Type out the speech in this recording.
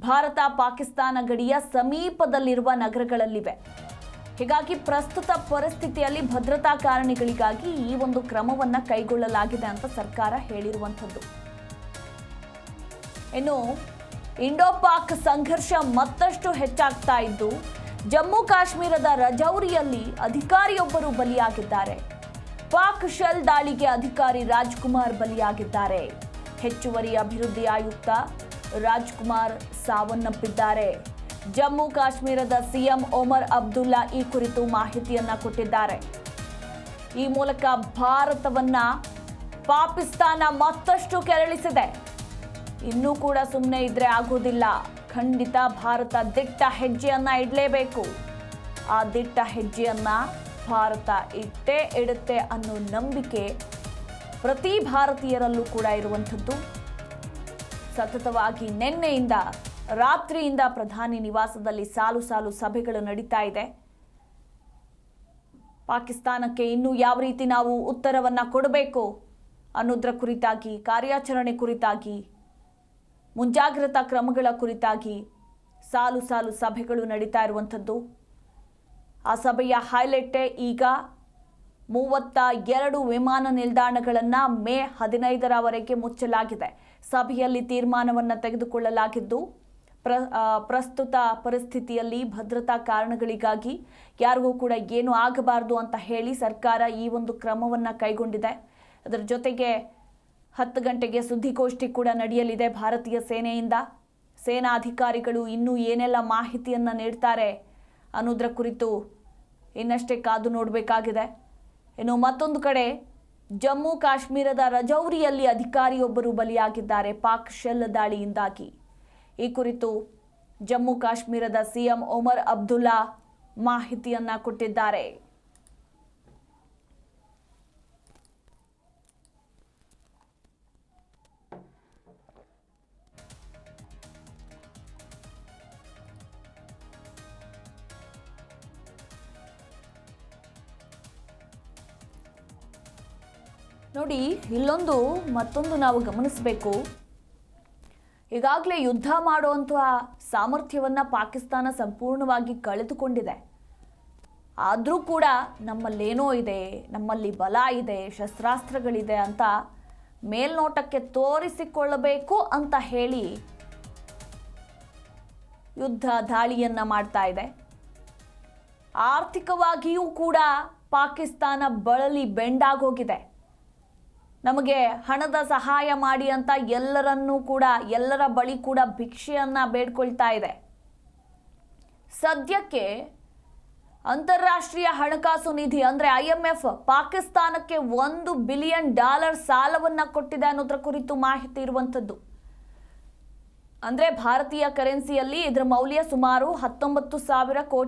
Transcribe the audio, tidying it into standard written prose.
ಭಾರತ ಪಾಕಿಸ್ತಾನ ಗಡಿಯ ಸಮೀಪದಲ್ಲಿರುವ ನಗರಗಳಲ್ಲಿವೆ. ಹೀಗಾಗಿ ಪ್ರಸ್ತುತ ಪರಿಸ್ಥಿತಿಯಲ್ಲಿ ಭದ್ರತಾ ಕಾರಣಗಳಿಗಾಗಿ ಈ ಒಂದು ಕ್ರಮವನ್ನು ಕೈಗೊಳ್ಳಲಾಗಿದೆ ಅಂತ ಸರ್ಕಾರ ಹೇಳಿರುವಂಥದ್ದು. ಇನ್ನು ಇಂಡೋ ಪಾಕ್ ಸಂಘರ್ಷ ಮತ್ತಷ್ಟು ಹೆಚ್ಚಾಗ್ತಾ ಇದ್ದು ಜಮ್ಮು ಕಾಶ್ಮೀರದ ರಜೌರಿಯಲ್ಲಿ ಅಧಿಕಾರಿಯೊಬ್ಬರು ಬಲಿಯಾಗಿದ್ದಾರೆ. ಪಾಕ್ ಶೆಲ್ ದಾಳಿಗೆ ಅಧಿಕಾರಿ ರಾಜ್ಕುಮಾರ್ ಬಲಿಯಾಗಿದ್ದಾರೆ. ಹೆಚ್ಚುವರಿ ಅಭಿವೃದ್ಧಿ ಆಯುಕ್ತ ರಾಜ್ಕುಮಾರ್ ಸಾವನ್ನಪ್ಪಿದ್ದಾರೆ. ಜಮ್ಮು ಕಾಶ್ಮೀರದ ಸಿಎಂ ಒಮರ್ ಅಬ್ದುಲ್ಲಾ ಈ ಕುರಿತು ಮಾಹಿತಿಯನ್ನ ಕೊಟ್ಟಿದ್ದಾರೆ. ಈ ಮೂಲಕ ಭಾರತವನ್ನ ಪಾಕಿಸ್ತಾನ ಮತ್ತಷ್ಟು ಕೆರಳಿಸಿದೆ. ಇನ್ನೂ ಕೂಡ ಸುಮ್ಮನೆ ಇದ್ರೆ ಆಗೋದಿಲ್ಲ. ಖಂಡಿತ ಭಾರತ ದಿಟ್ಟ ಹೆಜ್ಜೆಯನ್ನ ಇಡಲೇಬೇಕು. ಆ ದಿಟ್ಟ ಹೆಜ್ಜೆಯನ್ನ ಭಾರತ ಇಟ್ಟೇ ಇಡುತ್ತೆ ಅನ್ನೋ ನಂಬಿಕೆ ಪ್ರತಿ ಭಾರತೀಯರಲ್ಲೂ ಕೂಡ ಇರುವಂಥದ್ದು. ಸತತವಾಗಿ ನಿನ್ನೆಯಿಂದ ರಾತ್ರಿಯಿಂದ ಪ್ರಧಾನಿ ನಿವಾಸದಲ್ಲಿ ಸಾಲು ಸಾಲು ಸಭೆಗಳು ನಡೀತಾ ಇದೆ. ಪಾಕಿಸ್ತಾನಕ್ಕೆ ಇನ್ನೂ ಯಾವ ರೀತಿ ನಾವು ಉತ್ತರವನ್ನು ಕೊಡಬೇಕು ಅನ್ನೋದರ ಕುರಿತಾಗಿ, ಕಾರ್ಯಾಚರಣೆ ಕುರಿತಾಗಿ, ಮುಂಜಾಗ್ರತಾ ಕ್ರಮಗಳ ಕುರಿತಾಗಿ ಸಾಲು ಸಾಲು ಸಭೆಗಳು ನಡೀತಾ ಇರುವಂಥದ್ದು. ಆ ಸಭೆಯ ಹೈಲೈಟೇ ಈಗ 32 ವಿಮಾನ ನಿಲ್ದಾಣಗಳನ್ನು ಮೇ 15ರವರೆಗೆ ಮುಚ್ಚಲಾಗಿದೆ. ಸಭೆಯಲ್ಲಿ ತೀರ್ಮಾನವನ್ನು ತೆಗೆದುಕೊಳ್ಳಲಾಗಿದ್ದು ಪ್ರಸ್ತುತ ಪರಿಸ್ಥಿತಿಯಲ್ಲಿ ಭದ್ರತಾ ಕಾರಣಗಳಿಗಾಗಿ ಯಾರಿಗೂ ಕೂಡ ಏನು ಆಗಬಾರದು ಅಂತ ಹೇಳಿ ಸರ್ಕಾರ ಈ ಒಂದು ಕ್ರಮವನ್ನು ಕೈಗೊಂಡಿದೆ. ಅದರ ಜೊತೆಗೆ 10 ಗಂಟೆಗೆ ಸುದ್ದಿಗೋಷ್ಠಿ ಕೂಡ ನಡೆಯಲಿದೆ ಭಾರತೀಯ ಸೇನೆಯಿಂದ. ಸೇನಾ ಅಧಿಕಾರಿಗಳು ಇನ್ನೂ ಏನೆಲ್ಲ ಮಾಹಿತಿಯನ್ನು ನೀಡ್ತಾರೆ ಅನ್ನೋದರ ಕುರಿತು ಇನ್ನಷ್ಟೇ ಕಾದು ನೋಡಬೇಕಾಗಿದೆ. ಇನ್ನು ಮತ್ತೊಂದು ಕಡೆ ಜಮ್ಮು ಕಾಶ್ಮೀರದ ರಜೌರಿಯಲ್ಲಿ ಅಧಿಕಾರಿಯೊಬ್ಬರು ಬಲಿಯಾಗಿದ್ದಾರೆ ಪಾಕ್ ಶೆಲ್ ದಾಳಿಯಿಂದಾಗಿ. ಈ ಕುರಿತು ಜಮ್ಮು ಕಾಶ್ಮೀರದ ಸಿಎಂ ಒಮರ್ ಅಬ್ದುಲ್ಲಾ ಮಾಹಿತಿಯನ್ನ ಕೊಟ್ಟಿದ್ದಾರೆ. ನೋಡಿ, ಇಲ್ಲೊಂದು ಮತ್ತೊಂದು ನಾವು ಗಮನಿಸಬೇಕು. ಈಗಾಗಲೇ ಯುದ್ಧ ಮಾಡುವಂತಹ ಸಾಮರ್ಥ್ಯವನ್ನು ಪಾಕಿಸ್ತಾನ ಸಂಪೂರ್ಣವಾಗಿ ಕಳೆದುಕೊಂಡಿದೆ. ಆದರೂ ಕೂಡ ನಮ್ಮಲ್ಲೇನೋ ಇದೆ, ನಮ್ಮಲ್ಲಿ ಬಲ ಇದೆ, ಶಸ್ತ್ರಾಸ್ತ್ರಗಳಿದೆ ಅಂತ ಮೇಲ್ನೋಟಕ್ಕೆ ತೋರಿಸಿಕೊಳ್ಳಬೇಕು ಅಂತ ಹೇಳಿ ಯುದ್ಧ ದಾಳಿಯನ್ನು ಮಾಡ್ತಾ ಇದೆ. ಆರ್ಥಿಕವಾಗಿಯೂ ಕೂಡ ಪಾಕಿಸ್ತಾನ ಬಳಲಿ ಬೆಂಡಾಗೋಗಿದೆ. ನಮಗೆ ಹಣದ ಸಹಾಯ ಮಾಡಿ ಅಂತ ಎಲ್ಲರ ಬಳಿ ಕೂಡ ಭಿಕ್ಷೆಯನ್ನ ಬೇಡ್ಕೊಳ್ತಾ ಇದೆ. ಸದ್ಯಕ್ಕೆ ಅಂತಾರಾಷ್ಟ್ರೀಯ ಹಣಕಾಸು ನಿಧಿ ಅಂದ್ರೆ IMF ಪಾಕಿಸ್ತಾನಕ್ಕೆ $1 ಬಿಲಿಯನ್ ಸಾಲವನ್ನ ಕೊಟ್ಟಿದೆ ಅನ್ನೋದ್ರ ಕುರಿತು ಮಾಹಿತಿ ಇರುವಂಥದ್ದು. ಅಂದ್ರೆ ಭಾರತೀಯ ಕರೆನ್ಸಿಯಲ್ಲಿ ಇದರ ಮೌಲ್ಯ ಸುಮಾರು 19,000 ಕೋಟಿ